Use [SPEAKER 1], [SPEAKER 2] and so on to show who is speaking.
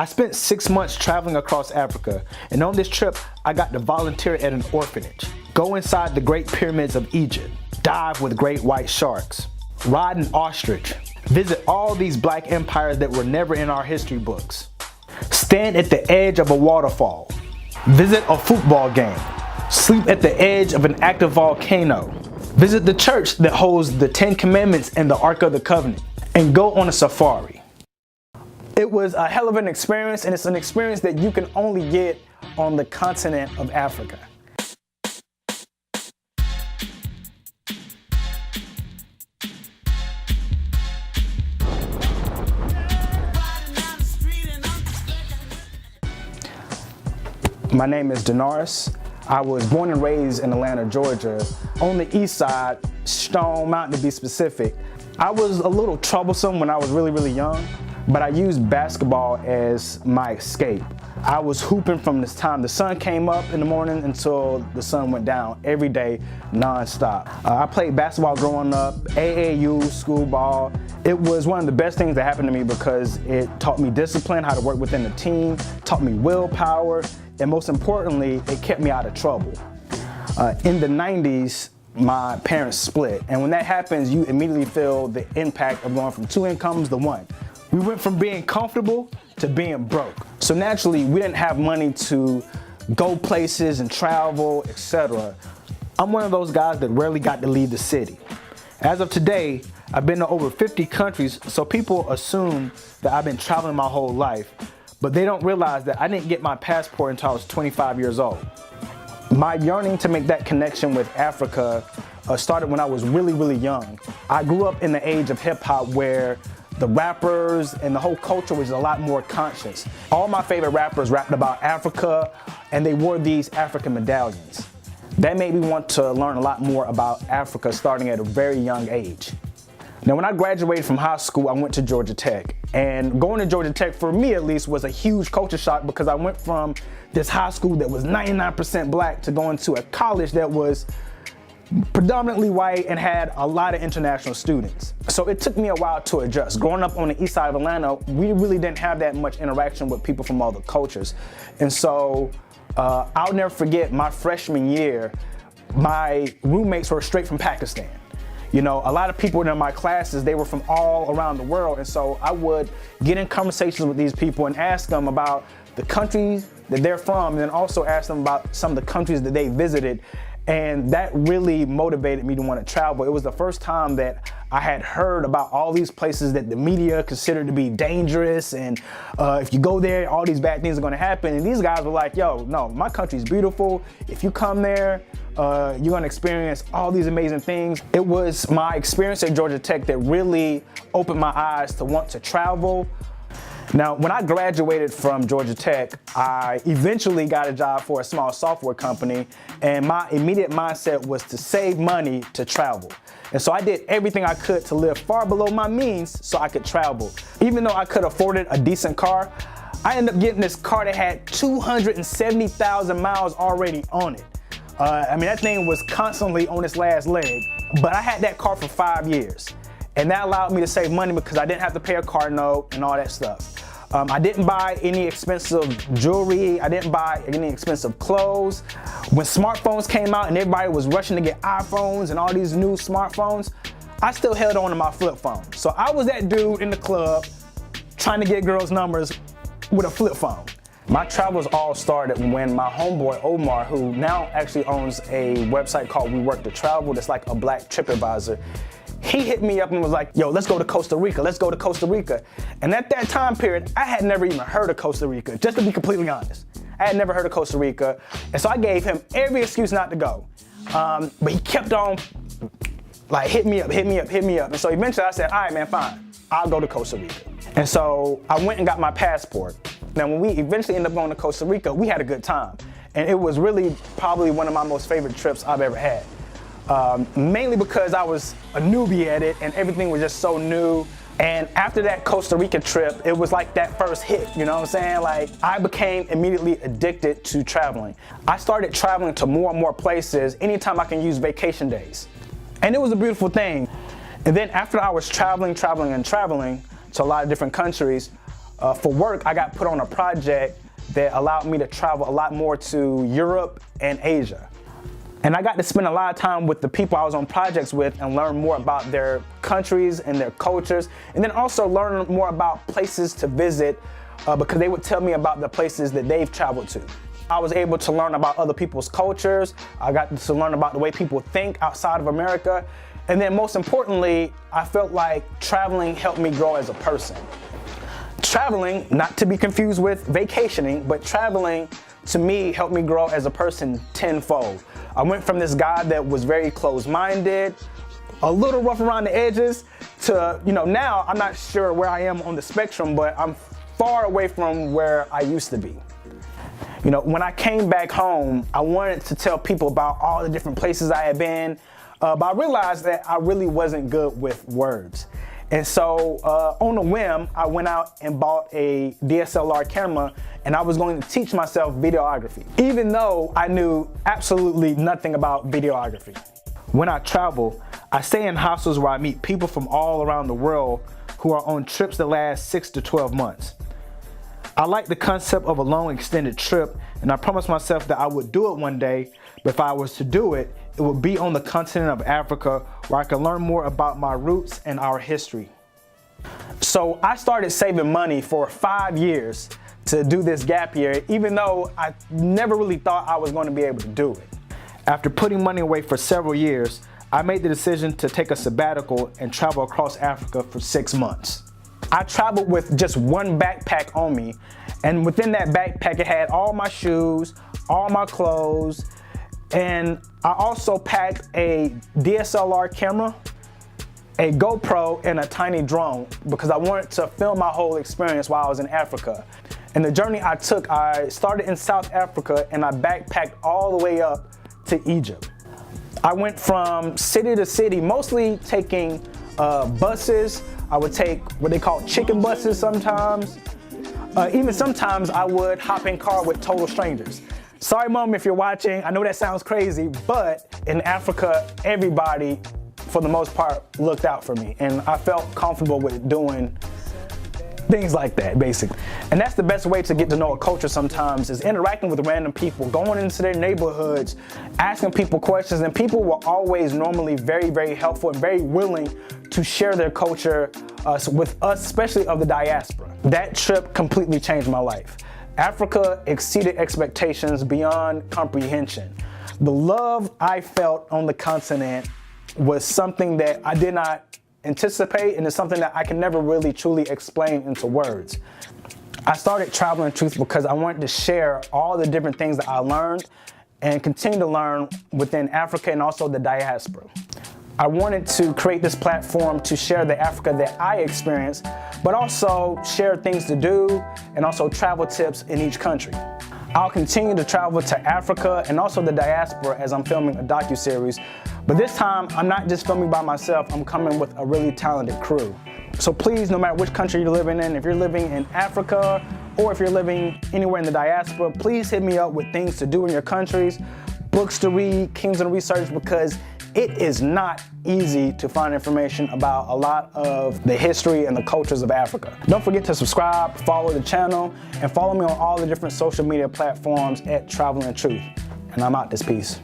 [SPEAKER 1] I spent 6 months traveling across Africa, and on this trip, I got to volunteer at an orphanage, go inside the Great Pyramids of Egypt, dive with great white sharks, ride an ostrich, visit all these black empires that were never in our history books, stand at the edge of a waterfall, visit a football game, sleep at the edge of an active volcano, visit the church that holds the 10 Commandments and the Ark of the Covenant, and go on a safari. It was a hell of an experience, and it's an experience that you can only get on the continent of Africa. My name is Denaris. I was born and raised in Atlanta, Georgia, on the east side, Stone Mountain to be specific. I was a little troublesome when I was really young, but I used basketball as my escape. I was hooping from the time the sun came up in the morning until the sun went down, every day, non-stop. I played basketball growing up, AAU, school ball. It was one of the best things that happened to me because it taught me discipline, how to work within a team, taught me willpower, and most importantly, it kept me out of trouble. In the 90s, my parents split, and when that happens, you immediately feel the impact of going from 2 incomes to 1. We went from being comfortable to being broke. So naturally, we didn't have money to go places and travel, etc. I'm one of those guys that rarely got to leave the city. As of today, I've been to over 50 countries, so people assume that I've been traveling my whole life, but they don't realize that I didn't get my passport until I was 25 years old. My yearning to make that connection with Africa started when I was really young. I grew up in the age of hip hop where the rappers and the whole culture was a lot more conscious. All my favorite rappers rapped about Africa, and they wore these African medallions. That made me want to learn a lot more about Africa starting at a very young age. Now, when I graduated from high school, I went to Georgia Tech. And going to Georgia Tech, for me at least, was a huge culture shock because I went from this high school that was 99% black to going to a college that was predominantly white and had a lot of international students. So it took me a while to adjust. Growing up on the east side of Atlanta, we really didn't have that much interaction with people from other cultures. And so I'll never forget my freshman year, my roommates were straight from Pakistan. You know, a lot of people in my classes, they were from all around the world. And so I would get in conversations with these people and ask them about the countries that they're from, and then also ask them about some of the countries that they visited. And that really motivated me to want to travel. It was the first time that I had heard about all these places that the media considered to be dangerous, and if you go there, all these bad things are going to happen. And these guys were like, yo, no, my country's beautiful. If you come there, you're going to experience all these amazing things. It was my experience at Georgia Tech that really opened my eyes to want to travel. Now, when I graduated from Georgia Tech, I eventually got a job for a small software company, and my immediate mindset was to save money to travel. And so I did everything I could to live far below my means so I could travel. Even though I could afford a decent car, I ended up getting this car that had 270,000 miles already on it. I mean, that thing was constantly on its last leg, but I had that car for 5 years. And that allowed me to save money because I didn't have to pay a car note and all that stuff. I didn't buy any expensive jewelry. I didn't buy any expensive clothes. When smartphones came out and everybody was rushing to get iPhones and all these new smartphones, I still held on to my flip phone. So I was that dude in the club trying to get girls' numbers with a flip phone. My travels all started when my homeboy Omar, who now actually owns a website called We Work to Travel, that's like a black TripAdvisor, he hit me up and was like, yo, let's go to Costa Rica, let's go to Costa Rica. And at that time period, I had never even heard of Costa Rica, just to be completely honest. I had never heard of Costa Rica, and so I gave him every excuse not to go. But he kept on, like, hit me up. And so eventually I said, all right, man, fine, I'll go to Costa Rica. And so I went and got my passport. Now, when we eventually ended up going to Costa Rica, we had a good time. And it was really probably one of my most favorite trips I've ever had. Mainly because I was a newbie at it and everything was just so new. And after that Costa Rica trip, it was like that first hit, you know what I'm saying? Like, I became immediately addicted to traveling. I started traveling to more and more places anytime I can use vacation days. And it was a beautiful thing. And then after I was traveling to a lot of different countries, for work, I got put on a project that allowed me to travel a lot more to Europe and Asia. And I got to spend a lot of time with the people I was on projects with and learn more about their countries and their cultures, and then also learn more about places to visit because they would tell me about the places that they've traveled to. I was able to learn about other people's cultures. I got to learn about the way people think outside of America. And then most importantly, I felt like traveling helped me grow as a person. Traveling, not to be confused with vacationing, but traveling to me helped me grow as a person tenfold. I went from this guy that was very closed-minded, a little rough around the edges, to, now I'm not sure where I am on the spectrum, but I'm far away from where I used to be. When I came back home, I wanted to tell people about all the different places I had been, but I realized that I really wasn't good with words. And so on a whim, I went out and bought a DSLR camera, and I was going to teach myself videography, even though I knew absolutely nothing about videography. When I travel, I stay in hostels where I meet people from all around the world who are on trips that last 6 to 12 months. I like the concept of a long extended trip, and I promised myself that I would do it one day, but if I was to do it, it would be on the continent of Africa, where I could learn more about my roots and our history. So I started saving money for 5 years to do this gap year, even though I never really thought I was going to be able to do it. After putting money away for several years, I made the decision to take a sabbatical and travel across Africa for 6 months. I traveled with just one backpack on me, and within that backpack it had all my shoes, all my clothes, and I also packed a DSLR camera, a GoPro, and a tiny drone because I wanted to film my whole experience while I was in Africa. And the journey I took, I started in South Africa and I backpacked all the way up to Egypt. I went from city to city, mostly taking buses. I would take what they call chicken buses sometimes. Even sometimes I would hop in car with total strangers. Sorry, Mom, if you're watching. I know that sounds crazy, but in Africa, everybody, for the most part, looked out for me. And I felt comfortable with doing things like that, basically. And that's the best way to get to know a culture sometimes, is interacting with random people, going into their neighborhoods, asking people questions, and people were always normally very, very helpful and very willing to share their culture with us, especially of the diaspora. That trip completely changed my life. Africa exceeded expectations beyond comprehension. The love I felt on the continent was something that I did not anticipate, and it's something that I can never really truly explain into words. I started Traveling Truth because I wanted to share all the different things that I learned and continue to learn within Africa and also the diaspora. I wanted to create this platform to share the Africa that I experienced, but also share things to do and also travel tips in each country. I'll continue to travel to Africa and also the diaspora as I'm filming a docuseries, but this time I'm not just filming by myself, I'm coming with a really talented crew. So please, no matter which country you're living in, if you're living in Africa or if you're living anywhere in the diaspora, please hit me up with things to do in your countries, books to read, kings and research, because it is not easy to find information about a lot of the history and the cultures of Africa. Don't forget to subscribe, follow the channel, and follow me on all the different social media platforms at Traveling Truth. And I'm out this piece.